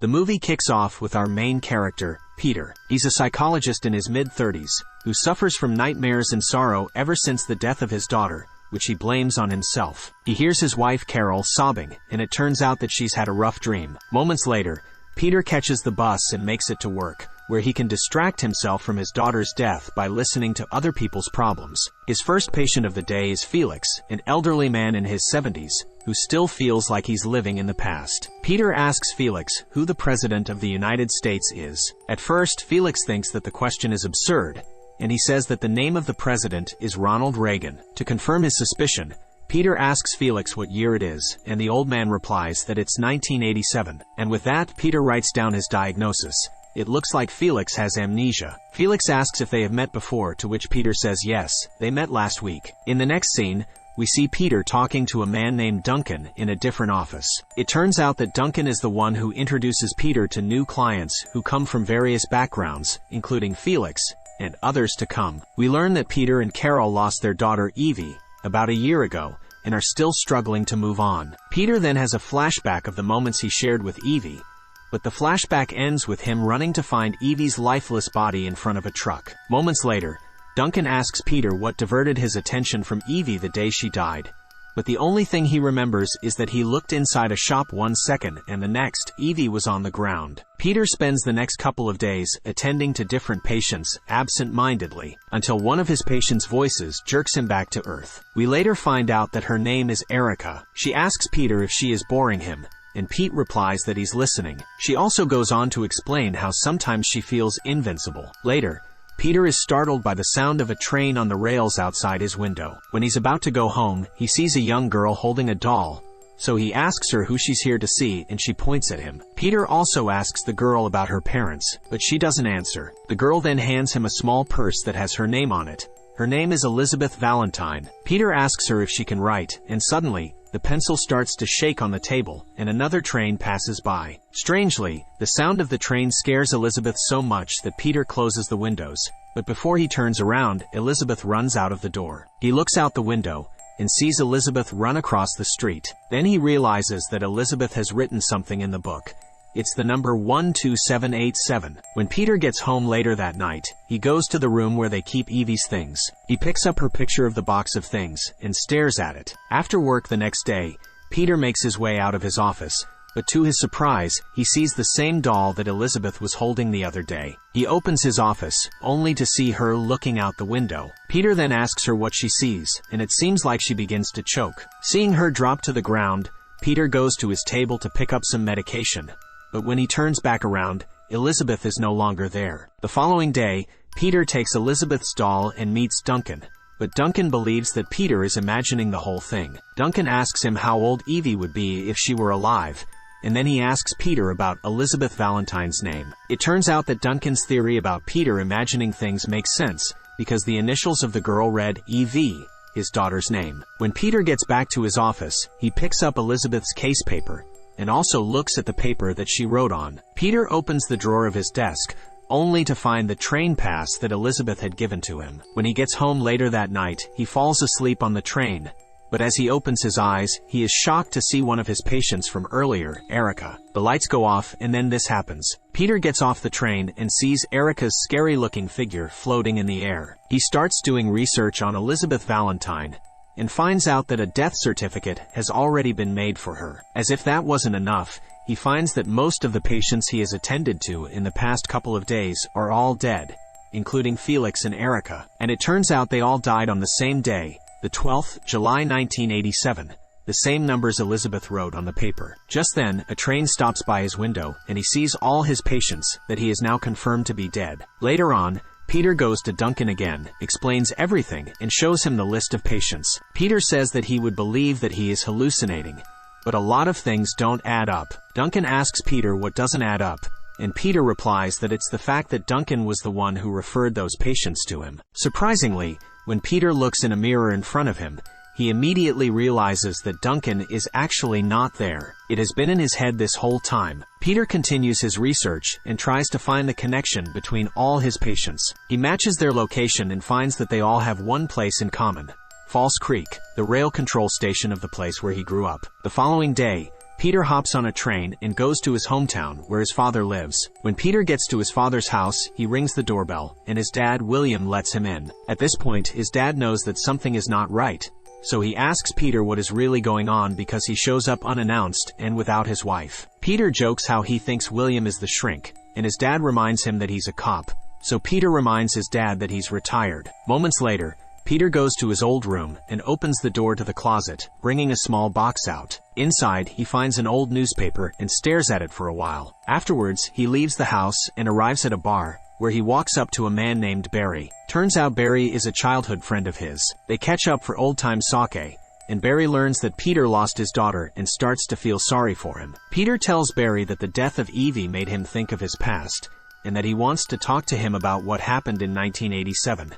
The movie kicks off with our main character, Peter. He's a psychologist in his mid-30s, who suffers from nightmares and sorrow ever since the death of his daughter, which he blames on himself. He hears his wife Carol sobbing, and it turns out that she's had a rough dream. Moments later, Peter catches the bus and makes it to work, where he can distract himself from his daughter's death by listening to other people's problems. His first patient of the day is Felix, an elderly man in his 70s, who still feels like he's living in the past. Peter asks Felix who the President of the United States is. At first, Felix thinks that the question is absurd, and he says that the name of the president is Ronald Reagan. To confirm his suspicion, Peter asks Felix what year it is, and the old man replies that it's 1987. And with that, Peter writes down his diagnosis. It looks like Felix has amnesia. Felix asks if they have met before, to which Peter says yes, they met last week. In the next scene, we see Peter talking to a man named Duncan in a different office. It turns out that Duncan is the one who introduces Peter to new clients who come from various backgrounds, including Felix, and others to come. We learn that Peter and Carol lost their daughter Evie about a year ago and are still struggling to move on. Peter then has a flashback of the moments he shared with Evie, but the flashback ends with him running to find Evie's lifeless body in front of a truck. Moments later, Duncan asks Peter what diverted his attention from Evie the day she died, but the only thing he remembers is that he looked inside a shop 1 second and the next, Evie was on the ground. Peter spends the next couple of days attending to different patients absent-mindedly, until one of his patients' voices jerks him back to earth. We later find out that her name is Erica. She asks Peter if she is boring him, and Pete replies that he's listening. She also goes on to explain how sometimes she feels invincible. Later, Peter is startled by the sound of a train on the rails outside his window. When he's about to go home, he sees a young girl holding a doll, so he asks her who she's here to see, and she points at him. Peter also asks the girl about her parents, but she doesn't answer. The girl then hands him a small purse that has her name on it. Her name is Elizabeth Valentine. Peter asks her if she can write, and suddenly, the pencil starts to shake on the table, and another train passes by. Strangely, the sound of the train scares Elizabeth so much that Peter closes the windows, but before he turns around, Elizabeth runs out of the door. He looks out the window and sees Elizabeth run across the street. Then he realizes that Elizabeth has written something in the book. It's the number 12787. When Peter gets home later that night, he goes to the room where they keep Evie's things. He picks up her picture of the box of things and stares at it. After work the next day, Peter makes his way out of his office, but to his surprise, he sees the same doll that Elizabeth was holding the other day. He opens his office, only to see her looking out the window. Peter then asks her what she sees, and it seems like she begins to choke. Seeing her drop to the ground, Peter goes to his table to pick up some medication. But when he turns back around, Elizabeth is no longer there. The following day, Peter takes Elizabeth's doll and meets Duncan, but Duncan believes that Peter is imagining the whole thing. Duncan asks him how old Evie would be if she were alive, and then he asks Peter about Elizabeth Valentine's name. It turns out that Duncan's theory about Peter imagining things makes sense, because the initials of the girl read EV, his daughter's name. When Peter gets back to his office, he picks up Elizabeth's case paper, and also looks at the paper that she wrote on. Peter opens the drawer of his desk, only to find the train pass that Elizabeth had given to him. When he gets home later that night, he falls asleep on the train, but as he opens his eyes, he is shocked to see one of his patients from earlier, Erica. The lights go off, and then this happens. Peter gets off the train and sees Erica's scary-looking figure floating in the air. He starts doing research on Elizabeth Valentine, and finds out that a death certificate has already been made for her. As if that wasn't enough, he finds that most of the patients he has attended to in the past couple of days are all dead, including Felix and Erica. And it turns out they all died on the same day, the 12th, July 1987, the same numbers Elizabeth wrote on the paper. Just then, a train stops by his window, and he sees all his patients that he is now confirmed to be dead. Later on, Peter goes to Duncan again, explains everything, and shows him the list of patients. Peter says that he would believe that he is hallucinating, but a lot of things don't add up. Duncan asks Peter what doesn't add up, and Peter replies that it's the fact that Duncan was the one who referred those patients to him. Surprisingly, when Peter looks in a mirror in front of him, he immediately realizes that Duncan is actually not there. It has been in his head this whole time. Peter continues his research and tries to find the connection between all his patients. He matches their location and finds that they all have one place in common: False Creek, the rail control station of the place where he grew up. The following day, Peter hops on a train and goes to his hometown where his father lives. When Peter gets to his father's house, he rings the doorbell, and his dad, William, lets him in. At this point, his dad knows that something is not right, so he asks Peter what is really going on because he shows up unannounced and without his wife. Peter jokes how he thinks William is the shrink, and his dad reminds him that he's a cop, so Peter reminds his dad that he's retired. Moments later, Peter goes to his old room and opens the door to the closet, bringing a small box out. Inside, he finds an old newspaper and stares at it for a while. Afterwards, he leaves the house and arrives at a bar, where he walks up to a man named Barry. Turns out Barry is a childhood friend of his. They catch up for old-time sake, and Barry learns that Peter lost his daughter and starts to feel sorry for him. Peter tells Barry that the death of Evie made him think of his past, and that he wants to talk to him about what happened in 1987.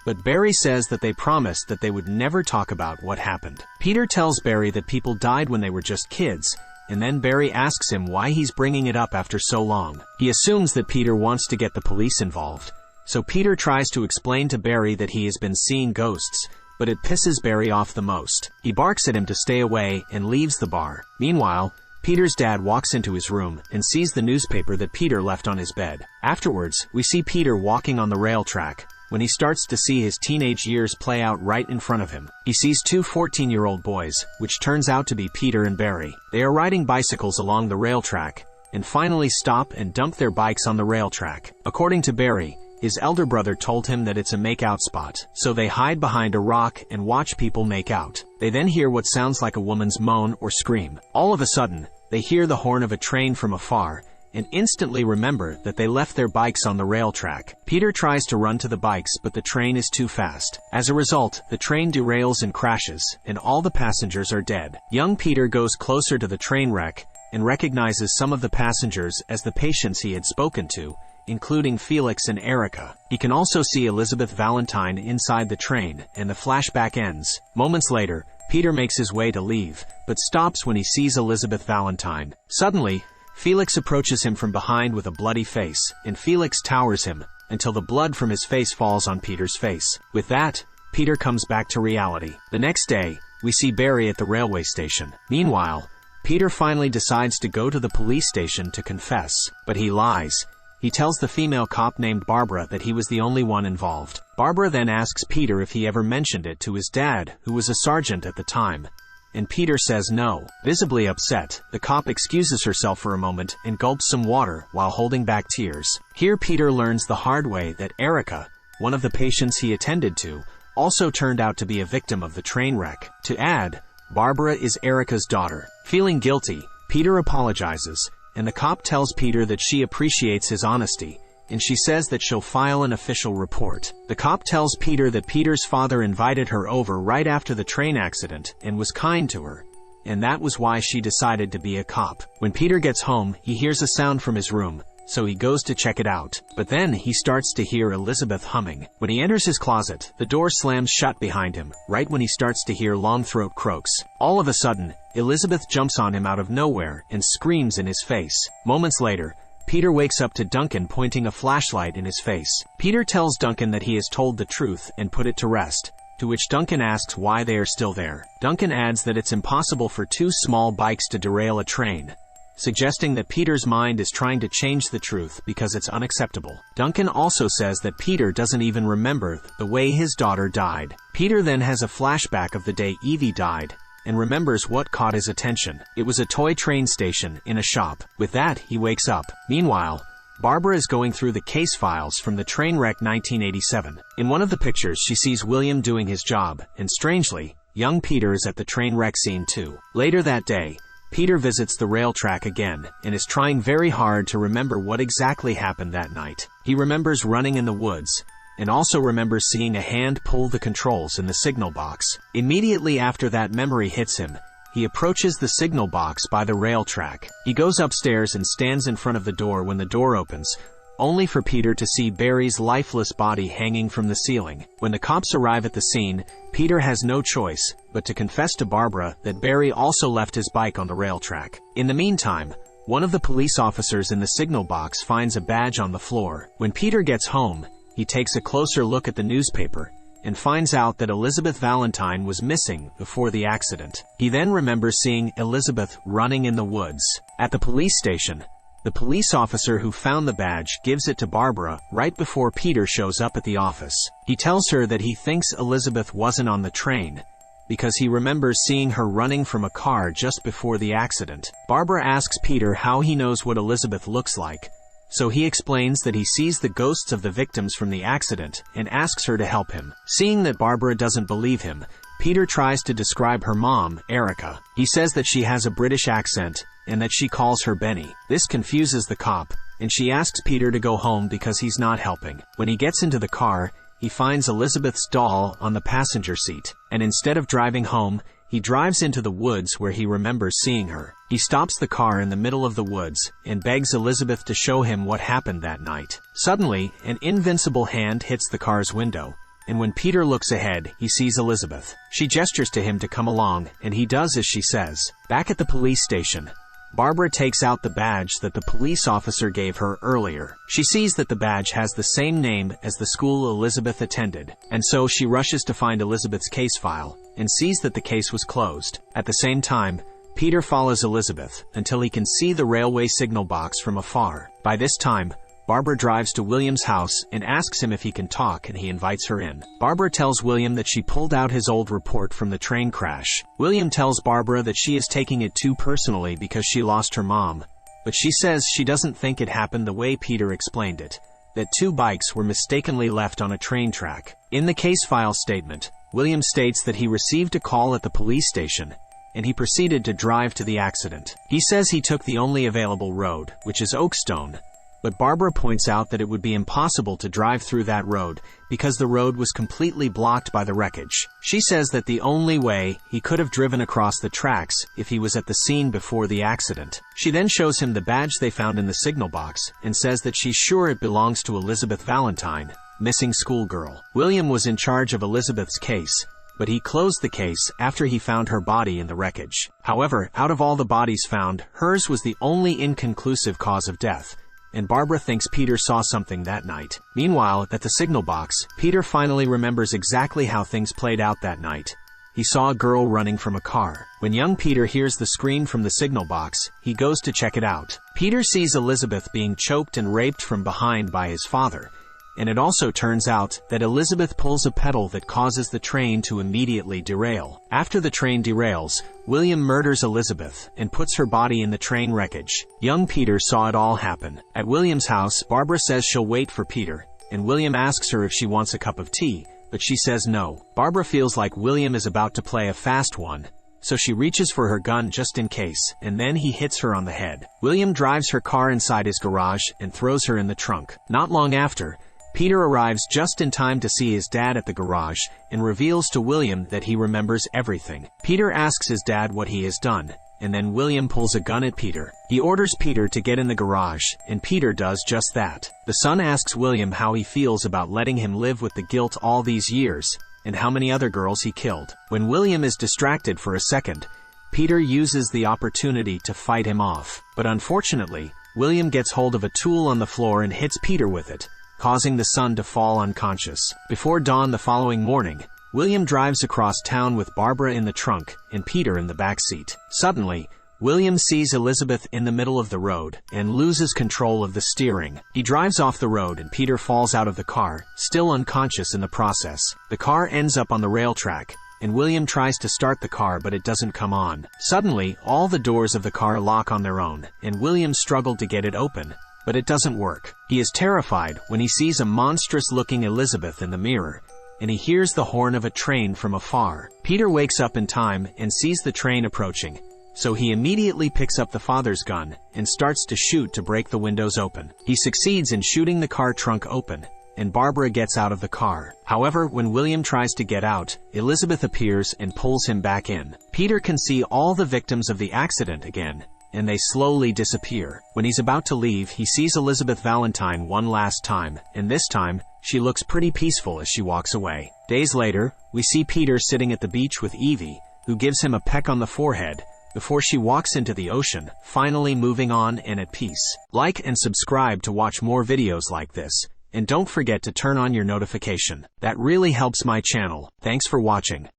But Barry says that they promised that they would never talk about what happened. Peter tells Barry that people died when they were just kids, and then Barry asks him why he's bringing it up after so long. He assumes that Peter wants to get the police involved, so Peter tries to explain to Barry that he has been seeing ghosts, but it pisses Barry off the most. He barks at him to stay away and leaves the bar. Meanwhile, Peter's dad walks into his room and sees the newspaper that Peter left on his bed. Afterwards, we see Peter walking on the rail track, when he starts to see his teenage years play out right in front of him. He sees two 14-year-old boys, which turns out to be Peter and Barry. They are riding bicycles along the rail track, and finally stop and dump their bikes on the rail track. According to Barry, his elder brother told him that it's a make-out spot, so they hide behind a rock and watch people make out. They then hear what sounds like a woman's moan or scream. All of a sudden, they hear the horn of a train from afar, and instantly remember that they left their bikes on the rail track. Peter tries to run to the bikes, but the train is too fast. As a result, the train derails and crashes, and all the passengers are dead. Young Peter goes closer to the train wreck and recognizes some of the passengers as the patients he had spoken to, including Felix and Erica. He can also see Elizabeth Valentine inside the train, and the flashback ends. Moments later, Peter makes his way to leave, but stops when he sees Elizabeth Valentine. Suddenly, Felix approaches him from behind with a bloody face, and Felix towers him until the blood from his face falls on Peter's face. With that, Peter comes back to reality. The next day, we see Barry at the railway station. Meanwhile, Peter finally decides to go to the police station to confess, but he lies. He tells the female cop named Barbara that he was the only one involved. Barbara then asks Peter if he ever mentioned it to his dad, who was a sergeant at the time, and Peter says no. Visibly upset, the cop excuses herself for a moment and gulps some water while holding back tears. Here Peter learns the hard way that Erica, one of the patients he attended to, also turned out to be a victim of the train wreck. To add, Barbara is Erica's daughter. Feeling guilty, Peter apologizes, and the cop tells Peter that she appreciates his honesty, and she says that she'll file an official report. The cop tells Peter that Peter's father invited her over right after the train accident and was kind to her, and that was why she decided to be a cop. When Peter gets home, he hears a sound from his room, so he goes to check it out. But then he starts to hear Elizabeth humming. When he enters his closet, the door slams shut behind him, right when he starts to hear Longthroat croaks. All of a sudden, Elizabeth jumps on him out of nowhere and screams in his face. Moments later, Peter wakes up to Duncan pointing a flashlight in his face. Peter tells Duncan that he has told the truth and put it to rest, to which Duncan asks why they are still there. Duncan adds that it's impossible for two small bikes to derail a train, suggesting that Peter's mind is trying to change the truth because it's unacceptable. Duncan also says that Peter doesn't even remember the way his daughter died. Peter then has a flashback of the day Evie died, and remembers what caught his attention. It was a toy train station in a shop. With that, he wakes up. Meanwhile, Barbara is going through the case files from the train wreck 1987. In one of the pictures, she sees William doing his job, and strangely, young Peter is at the train wreck scene too. Later that day, Peter visits the rail track again, and is trying very hard to remember what exactly happened that night. He remembers running in the woods, and also remembers seeing a hand pull the controls in the signal box. Immediately after that memory hits him, he approaches the signal box by the rail track. He goes upstairs and stands in front of the door when the door opens, only for Peter to see Barry's lifeless body hanging from the ceiling. When the cops arrive at the scene, Peter has no choice but to confess to Barbara that Barry also left his bike on the rail track. In the meantime, one of the police officers in the signal box finds a badge on the floor. When Peter gets home, he takes a closer look at the newspaper and finds out that Elizabeth Valentine was missing before the accident. He then remembers seeing Elizabeth running in the woods. At the police station, the police officer who found the badge gives it to Barbara right before Peter shows up at the office. He tells her that he thinks Elizabeth wasn't on the train because he remembers seeing her running from a car just before the accident. Barbara asks Peter how he knows what Elizabeth looks like, so he explains that he sees the ghosts of the victims from the accident and asks her to help him. Seeing that Barbara doesn't believe him, Peter tries to describe her mom, Erica. He says that she has a British accent and that she calls her Benny. This confuses the cop, and she asks Peter to go home because he's not helping. When he gets into the car, he finds Elizabeth's doll on the passenger seat, and instead of driving home, he drives into the woods where he remembers seeing her. He stops the car in the middle of the woods and begs Elizabeth to show him what happened that night. Suddenly, an invincible hand hits the car's window, and when Peter looks ahead, he sees Elizabeth. She gestures to him to come along, and he does as she says. Back at the police station, Barbara takes out the badge that the police officer gave her earlier. She sees that the badge has the same name as the school Elizabeth attended, and so she rushes to find Elizabeth's case file and sees that the case was closed. At the same time, Peter follows Elizabeth until he can see the railway signal box from afar. By this time, Barbara drives to William's house and asks him if he can talk, and he invites her in. Barbara tells William that she pulled out his old report from the train crash. William tells Barbara that she is taking it too personally because she lost her mom, but she says she doesn't think it happened the way Peter explained it, that two bikes were mistakenly left on a train track. In the case file statement, William states that he received a call at the police station, and he proceeded to drive to the accident. He says he took the only available road, which is Oakstone, but Barbara points out that it would be impossible to drive through that road because the road was completely blocked by the wreckage. She says that the only way he could have driven across the tracks if he was at the scene before the accident. She then shows him the badge they found in the signal box and says that she's sure it belongs to Elizabeth Valentine, missing schoolgirl. William was in charge of Elizabeth's case, but he closed the case after he found her body in the wreckage. However, out of all the bodies found, hers was the only inconclusive cause of death, and Barbara thinks Peter saw something that night. Meanwhile, at the signal box, Peter finally remembers exactly how things played out that night. He saw a girl running from a car. When young Peter hears the scream from the signal box, he goes to check it out. Peter sees Elizabeth being choked and raped from behind by his father, and it also turns out that Elizabeth pulls a pedal that causes the train to immediately derail. After the train derails, William murders Elizabeth and puts her body in the train wreckage. Young Peter saw it all happen. At William's house, Barbara says she'll wait for Peter, and William asks her if she wants a cup of tea, but she says no. Barbara feels like William is about to play a fast one, so she reaches for her gun just in case, and then he hits her on the head. William drives her car inside his garage and throws her in the trunk. Not long after, Peter arrives just in time to see his dad at the garage and reveals to William that he remembers everything. Peter asks his dad what he has done, and then William pulls a gun at Peter. He orders Peter to get in the garage, and Peter does just that. The son asks William how he feels about letting him live with the guilt all these years, and how many other girls he killed. When William is distracted for a second, Peter uses the opportunity to fight him off. But unfortunately, William gets hold of a tool on the floor and hits Peter with it, causing the son to fall unconscious. Before dawn the following morning, William drives across town with Barbara in the trunk and Peter in the back seat. Suddenly, William sees Elizabeth in the middle of the road and loses control of the steering. He drives off the road and Peter falls out of the car, still unconscious in the process. The car ends up on the rail track, and William tries to start the car but it doesn't come on. Suddenly, all the doors of the car lock on their own, and William struggled to get it open, but it doesn't work. He is terrified when he sees a monstrous-looking Elizabeth in the mirror, and he hears the horn of a train from afar. Peter wakes up in time and sees the train approaching, so he immediately picks up the father's gun and starts to shoot to break the windows open. He succeeds in shooting the car trunk open, and Barbara gets out of the car. However, when William tries to get out, Elizabeth appears and pulls him back in. Peter can see all the victims of the accident again, and they slowly disappear. When he's about to leave, he sees Elizabeth Valentine one last time, and this time, she looks pretty peaceful as she walks away. Days later, we see Peter sitting at the beach with Evie, who gives him a peck on the forehead, before she walks into the ocean, finally moving on and at peace. Like and subscribe to watch more videos like this, and don't forget to turn on your notification. That really helps my channel. Thanks for watching.